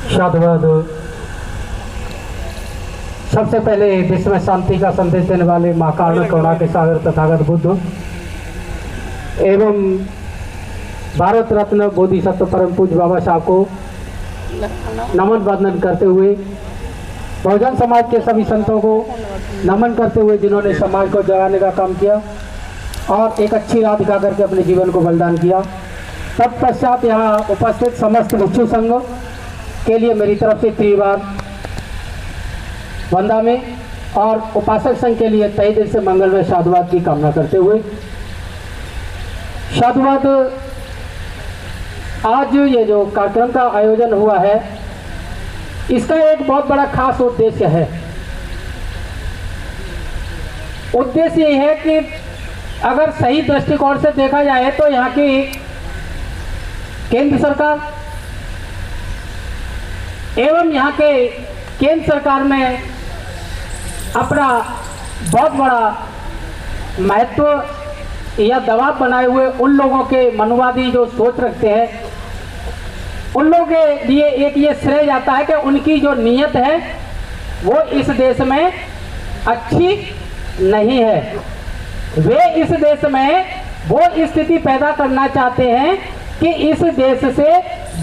साधुवाद। सबसे पहले विश्व में शांति का संदेश देने वाले माँ कारण करुणा के सागर तथागत बुद्ध एवं भारत रत्न बोधिसत्व परम पूज्य बाबा साहब को नमन वंदन करते हुए, बहुजन समाज के सभी संतों को नमन करते हुए जिन्होंने समाज को जगाने का काम किया और एक अच्छी राह दिखा करके अपने जीवन को बलिदान किया। तत्पश्चात यहाँ उपस्थित समस्त भिक्षु संघ के लिए मेरी तरफ से त्रिवार वंदा में और उपासक संघ के लिए तहे दिल से मंगलमय साधुवाद की कामना करते हुए, साधुवाद। आज ये जो कार्यक्रम का आयोजन हुआ है, इसका एक बहुत बड़ा खास उद्देश्य है। उद्देश्य ये है कि अगर सही दृष्टिकोण से देखा जाए तो यहाँ की केंद्र सरकार एवं यहाँ के केंद्र सरकार में अपना बहुत बड़ा महत्व या दबाव बनाए हुए उन लोगों के मनुवादी जो सोच रखते हैं, उन लोगों के लिए एक ये श्रेय जाता है कि उनकी जो नीयत है वो इस देश में अच्छी नहीं है। वे इस देश में वो स्थिति पैदा करना चाहते हैं कि इस देश से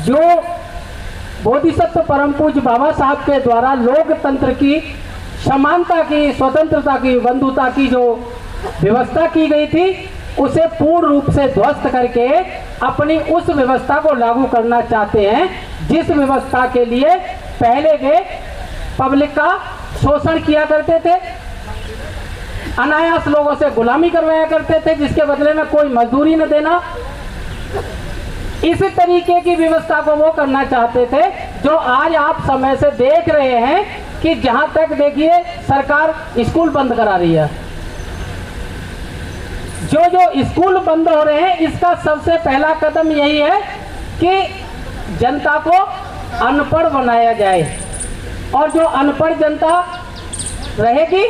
जो बोधिसत्व परम पूज्य बाबा साहब के द्वारा लोकतंत्र की, समानता की, स्वतंत्रता की, बंधुता की जो व्यवस्था की गई थी, उसे पूर्ण रूप से ध्वस्त करके अपनी उस व्यवस्था को लागू करना चाहते हैं, जिस व्यवस्था के लिए पहले वे पब्लिक का शोषण किया करते थे, अनायास लोगों से गुलामी करवाया करते थे, जिसके बदले में कोई मजदूरी न देना। इस तरीके की व्यवस्था को वो करना चाहते थे, जो आज आप समय से देख रहे हैं कि जहां तक देखिए सरकार स्कूल बंद करा रही है। जो स्कूल बंद हो रहे हैं, इसका सबसे पहला कदम यही है कि जनता को अनपढ़ बनाया जाए, और जो अनपढ़ जनता रहेगी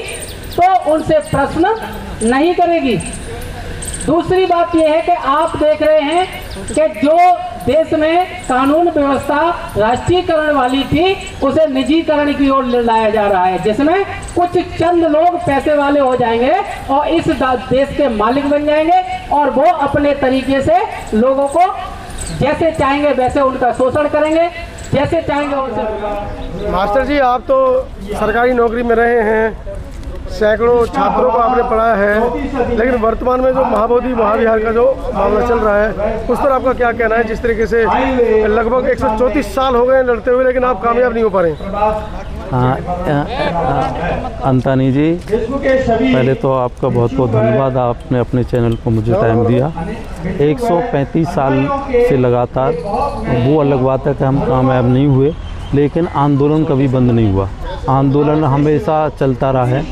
तो उनसे प्रश्न नहीं करेगी। दूसरी बात यह है कि आप देख रहे हैं कि जो देश में कानून व्यवस्था राष्ट्रीयकरण वाली थी, उसे निजीकरण की ओर लाया जा रहा है, जिसमें कुछ चंद लोग पैसे वाले हो जाएंगे और इस देश के मालिक बन जाएंगे, और वो अपने तरीके से लोगों को जैसे चाहेंगे वैसे उनका शोषण करेंगे, जैसे चाहेंगे वैसे। मास्टर जी, आप तो सरकारी नौकरी में रहे हैं, सैकड़ों छात्रों को आपने पढ़ाया है, लेकिन वर्तमान में जो महाबोधि महाविहार का जो मामला चल रहा है, उस पर आपका क्या कहना है? जिस तरीके से लगभग 134 साल हो गए लड़ते हुए, लेकिन आप कामयाब नहीं हो पा रहे। हाँ, अंतानी जी, पहले तो आपका बहुत बहुत धन्यवाद, आपने अपने चैनल को मुझे टाइम दिया। 135 साल से लगातार, वो अलग बात है कि हम कामयाब नहीं हुए, लेकिन आंदोलन कभी बंद नहीं हुआ। आंदोलन हमेशा चलता रहा है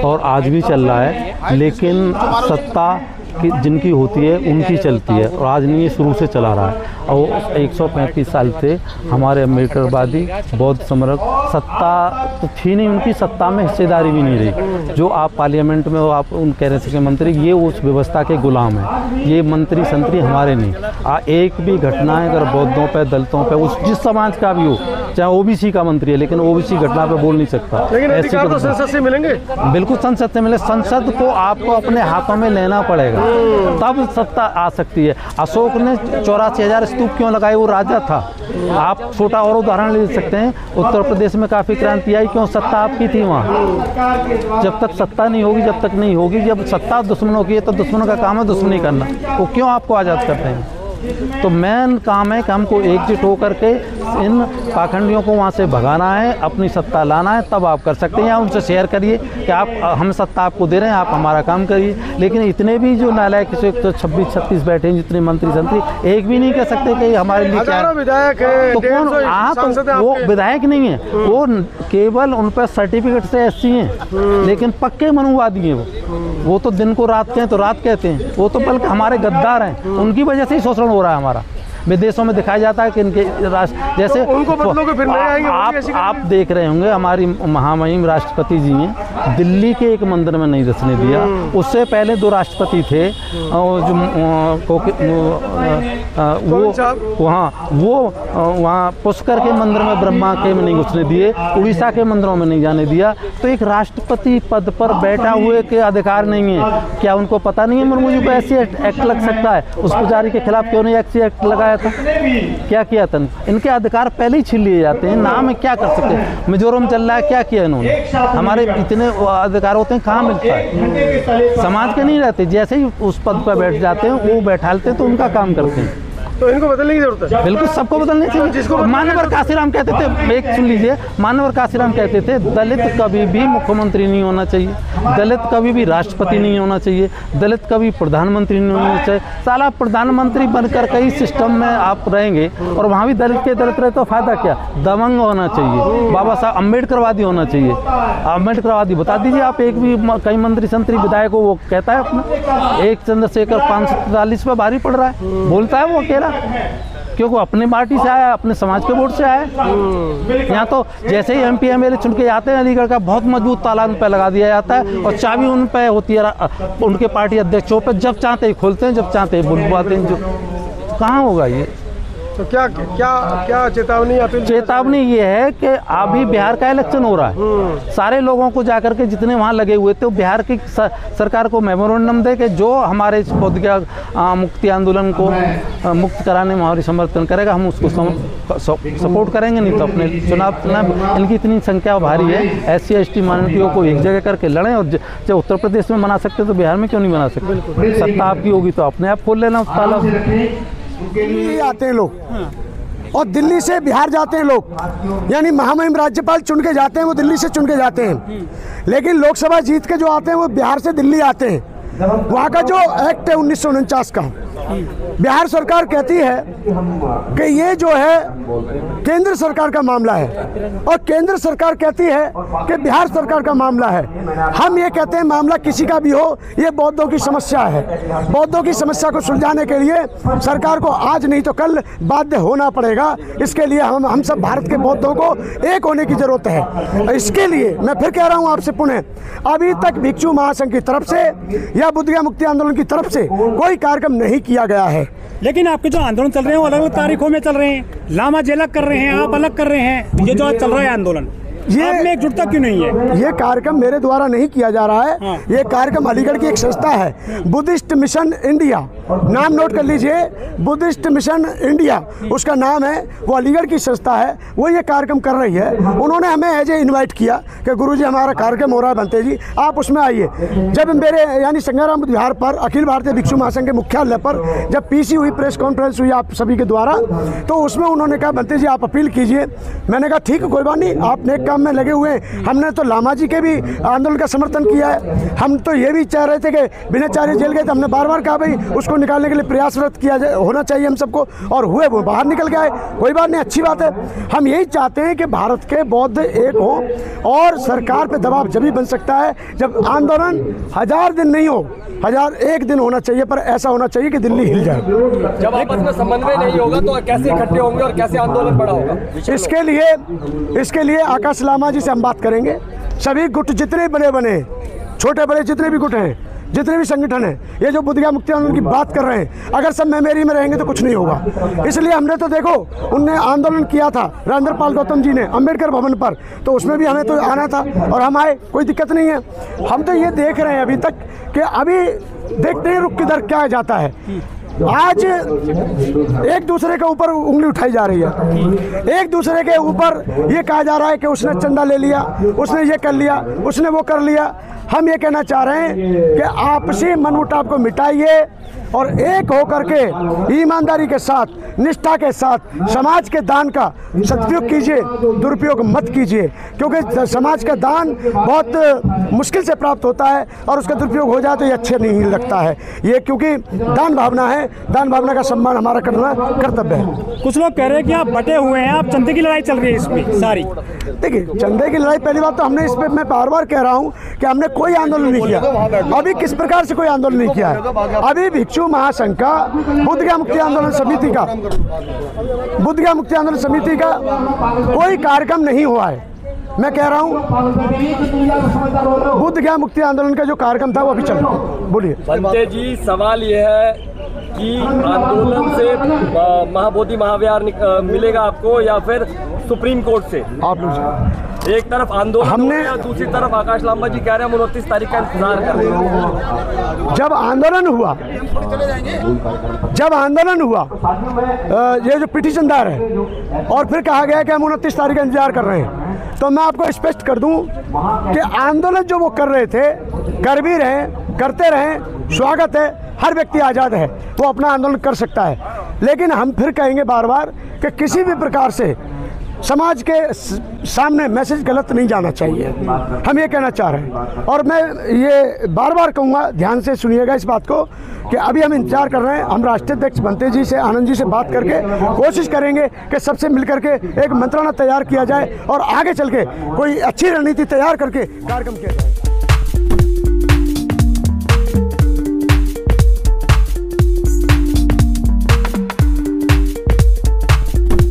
और आज भी चल रहा है, लेकिन सत्ता की जिनकी होती है उनकी चलती है, और आज नहीं, ये शुरू से चला रहा है। और 135 साल से हमारे अम्बेडकरवादी बौद्ध समरक सत्ता तो थी नहीं, उनकी सत्ता में हिस्सेदारी भी नहीं रही। जो आप पार्लियामेंट में हो, आप उन कह रहे थे कि मंत्री, ये उस व्यवस्था के गुलाम हैं, ये मंत्री संतरी हमारे नहीं। एक भी घटना है अगर बौद्धों पे, दलितों पे, उस जिस समाज का भी हो, चाहे ओबीसी का मंत्री है, लेकिन ओबीसी घटना पे बोल नहीं सकता। लेकिन तो संसद से मिलेंगे, बिल्कुल संसद से मिले। संसद को आपको अपने हाथों में लेना पड़ेगा, तब सत्ता आ सकती है। अशोक ने 84,000 स्तूप क्यों लगाए? वो राजा था। आप छोटा और उदाहरण ले सकते हैं, उत्तर प्रदेश में काफ़ी क्रांति आई, क्यों? सत्ता आपकी थी वहाँ। जब तक सत्ता नहीं होगी, जब तक नहीं होगी, जब सत्ता दुश्मनों की है तो दुश्मनों का काम है दुश्मनी करना। वो क्यों आपको आज़ाद करते हैं? तो मेन काम है कि हमको एकजुट होकर के इन पाखंडियों को वहाँ से भगाना है, अपनी सत्ता लाना है, तब आप कर सकते हैं। या उनसे शेयर करिए कि आप, हम सत्ता आपको दे रहे हैं, आप हमारा काम करिए। लेकिन इतने भी जो नालायक, तो 26-36 बैठे हैं जितने मंत्री संतरी, एक भी नहीं कह सकते कि हमारे लिए क्या विधायक है। तो कौन? आप वो विधायक नहीं है, वो केवल उन पर सर्टिफिकेट से एससी हैं, लेकिन पक्के मनुवादी हैं। वो तो दिन को रात कहें तो रात कहते हैं, वो तो बल्कि हमारे गद्दार हैं, उनकी वजह से ही शोषण हो रहा है हमारा। विदेशों में दिखाया जाता है कि इनके राष्ट्र जैसे तो उनको बदलोगे फिर नए आएंगे, वो भी ऐसी आप देख रहे होंगे हमारी महामहिम राष्ट्रपति जी ने दिल्ली के एक मंदिर में नहीं दसने दिया। उससे पहले 2 राष्ट्रपति थे वो वहाँ पुष्कर के मंदिर में ब्रह्मा के में नहीं घुसने दिए, उड़ीसा के मंदिरों में नहीं जाने दिया। तो एक राष्ट्रपति पद पर बैठा हुए के अधिकार नहीं है, क्या उनको पता नहीं है मुर्मू जी को ऐसे एक्ट लग सकता है? उस पुजारी के खिलाफ क्यों नहीं ऐसे एक्ट लगाया था? क्या किया था? इनके अधिकार पहले ही छीन लिए जाते हैं। नाम क्या कर सकते हैं? मिजोरम चल रहा है, क्या किया इन्होंने? हमारे इतने अधिकार होते हैं, कहाँ मिलता है? समाज के नहीं रहते, जैसे ही उस पद पर बैठ जाते हैं वो बैठालते हैं तो उनका काम करते हैं। तो इनको बदलने की जरूरत है। बिल्कुल, सबको बदलने चाहिए। जिसको मानवर काशीराम कहते थे, एक सुन लीजिए, मानवर काशीराम कहते थे दलित कभी भी मुख्यमंत्री नहीं होना चाहिए, दलित कभी भी राष्ट्रपति नहीं होना चाहिए, दलित कभी प्रधानमंत्री नहीं होना चाहिए। साला प्रधानमंत्री बनकर कई सिस्टम में आप रहेंगे और वहाँ भी दलित के दलित रहे तो फायदा क्या? दबंग होना चाहिए, बाबा साहब अम्बेडकरवादी होना चाहिए। अम्बेडकरवादी बता दीजिए आप, एक भी कई मंत्री संतरी विधायक को वो कहता है अपना एक चंद्रशेखर 543 पर भारी पड़ रहा है, बोलता है वो अकेला, क्योंकि अपने पार्टी से आया, अपने समाज के वोट से आया। यहाँ तो जैसे ही MP MLA चुन के आते हैं अलीगढ़ का बहुत मजबूत ताला उन पर लगा दिया जाता है और चाबी उन पर होती है उनके पार्टी अध्यक्षों पर, जब चाहते ही खोलते हैं, जब चाहते ही बुलवाते हैं। जो कहाँ होगा ये? तो क्या क्या क्या चेतावनी अपील? चेतावनी ये है कि अभी बिहार का इलेक्शन हो रहा है, सारे लोगों को जाकर के जितने वहाँ लगे हुए थे बिहार की सरकार को मेमोरेंडम दे के जो हमारे इस बौद्धिक मुक्ति आंदोलन को मुक्त कराने में हमारी समर्थन करेगा, हम उसको सपोर्ट करेंगे। नहीं तो अपने चुनाव इनकी इतनी संख्या भारी है, SC ST माइनॉरिटियों को एक जगह करके लड़ें। और जब उत्तर प्रदेश में बना सकते तो बिहार में क्यों नहीं बना सकते? सत्ता आपकी होगी तो अपने आप खोल लेना ताला। दिल्ली आते हैं लोग और दिल्ली से बिहार जाते हैं लोग, यानी महामहिम राज्यपाल चुन के जाते हैं, वो दिल्ली से चुन के जाते हैं। लेकिन लोकसभा जीत के जो आते हैं वो बिहार से दिल्ली आते हैं। वहाँ का जो एक्ट है 1949 का, बिहार सरकार कहती है कि ये जो है केंद्र सरकार का मामला है और केंद्र सरकार कहती है कि बिहार सरकार का मामला है। हम ये कहते हैं मामला किसी का भी हो, ये बौद्धों की समस्या है। बौद्धों की समस्या को सुलझाने के लिए सरकार को आज नहीं तो कल बाध्य होना पड़ेगा। इसके लिए हम सब भारत के बौद्धों को एक होने की जरूरत है। इसके लिए मैं फिर कह रहा हूँ आपसे पुनः, अभी तक भिक्षु महासंघ की तरफ से या बुद्धिया मुक्ति आंदोलन की तरफ से कोई कार्यक्रम नहीं किया गया है। लेकिन आपके जो आंदोलन चल रहे हैं वो अलग अलग तारीखों में चल रहे हैं, लामा जी अलग कर रहे हैं, आप अलग कर रहे हैं। ये जो आज चल रहा है आंदोलन, ये एकजुटता क्यों नहीं है? ये कार्यक्रम मेरे द्वारा नहीं किया जा रहा है। हाँ। ये कार्यक्रम अलीगढ़ की एक संस्था है, बुद्धिस्ट मिशन इंडिया, नाम नोट कर लीजिए, बुद्धिस्ट मिशन इंडिया उसका नाम है। वो अलीगढ़ की संस्था है, वो ये कार्यक्रम कर रही है। उन्होंने हमें एज ए इन्वाइट किया कि गुरुजी हमारा कार्यक्रम हो रहा है बनते जी, आप उसमें आइए। जब मेरे यानी संज्ञाराम विहार पर अखिल भारतीय भिक्षु महासंघ के मुख्यालय पर जब PC हुई, प्रेस कॉन्फ्रेंस हुई आप सभी के द्वारा, तो उसमें उन्होंने कहा बनते जी आप अपील कीजिए। मैंने कहा ठीक है कोई बात नहीं, आप नेक काम में लगे हुए हैं। हमने तो लामा जी के भी आंदोलन का समर्थन किया है। हम तो ये भी चाह रहे थे कि विनयचार्य जेल गए तो हमने बार बार कहा भाई उसको निकालने के लिए प्रयासरत किया होना चाहिए हम सबको, और हुए वो बाहर निकल गए। कोई बात नहीं, अच्छी बात है। हम यही चाहते हैं कि भारत के बौद्ध एक हो और सरकार पे दबाव जब भी बन सकता है जब आंदोलन 1000 दिन नहीं हो, 1001 दिन होना चाहिए, पर ऐसा होना चाहिए कि दिल्ली हिल जाए। जब आपस में समन्वय नहीं होगा तो कैसे इकट्ठे होंगे और कैसे आंदोलन बड़ा होगा? इसके लिए आकाश लामा जी से हम बात करेंगे। सभी गुट जितने बने छोटे बड़े जितने भी गुट हैं, जितने भी संगठन हैं, ये जो बुद्धिया मुक्ति आंदोलन की बात कर रहे हैं, अगर सब मेमोरी में रहेंगे तो कुछ नहीं होगा। इसलिए हमने तो देखो उनने आंदोलन किया था राजेंद्रपाल गौतम जी ने अम्बेडकर भवन पर, तो उसमें भी हमें तो आना था और हम आए, कोई दिक्कत नहीं है। हम तो ये देख रहे हैं अभी तक कि अभी देखते हैं रुक किधर क्या जाता है। आज एक दूसरे के ऊपर उंगली उठाई जा रही है, एक दूसरे के ऊपर ये कहा जा रहा है कि उसने चंदा ले लिया, उसने ये कर लिया, उसने वो कर लिया। हम ये कहना चाह रहे हैं कि आपसी मनमुटाव को मिटाइए और एक होकर के ईमानदारी के साथ, निष्ठा के साथ समाज के दान का सदुपयोग कीजिए, दुरुपयोग मत कीजिए। क्योंकि समाज का दान बहुत मुश्किल से प्राप्त होता है और उसका दुरुपयोग हो जाए तो ये अच्छे नहीं लगता है। ये क्योंकि दान भावना है, दान भावना का सम्मान हमारा करना कर्तव्य है। कुछ लोग कह रहे हैं कि आप बटे हुए हैं, आप चंदे की लड़ाई चल रही है इसमें सारी। देखिए चंदे की लड़ाई, पहली बात तो हमने इस पर मैं बार बार कह रहा हूँ कि हमने कोई आंदोलन नहीं किया। अभी किस प्रकार से कोई आंदोलन नहीं किया है। अभी भिक्षु महासंघ का बुद्धगया मुक्ति आंदोलन समिति का कोई कार्यक्रम नहीं हुआ है। मैं कह रहा हूँ बुद्धगया मुक्ति आंदोलन का जो कार्यक्रम था वो अभी चल रहा है। बोलिए संजय जी, सवाल ये है कि आंदोलन से महाबोधि महाविहार मिलेगा आपको या फिर सुप्रीम कोर्ट से? आप लोग एक तरफ आंदोलन हमने, दूसरी तरफ आकाश लांबा जी कह रहे हैं हम 29 तारीख का इंतजार कर रहे हैं। जब आंदोलन हुआ ये जो पिटीशन दायर है और फिर कहा गया कि हम 29 तारीख का इंतजार कर रहे हैं, तो मैं आपको स्पष्ट कर दूं कि आंदोलन जो वो कर रहे थे, कर भी रहे, करते रहे, स्वागत है। हर व्यक्ति आज़ाद है, वो अपना आंदोलन कर सकता है। लेकिन हम फिर कहेंगे बार बार कि किसी भी प्रकार से समाज के सामने मैसेज गलत नहीं जाना चाहिए। हम ये कहना चाह रहे हैं और मैं ये बार बार कहूँगा, ध्यान से सुनिएगा इस बात को, कि अभी हम इंतजार कर रहे हैं। हम राष्ट्रीय अध्यक्ष बनते जी से, आनंद जी से बात करके कोशिश करेंगे कि सबसे मिलकर के एक मंत्रालय तैयार किया जाए और आगे चल के कोई अच्छी रणनीति तैयार करके कार्यक्रम किया जाए।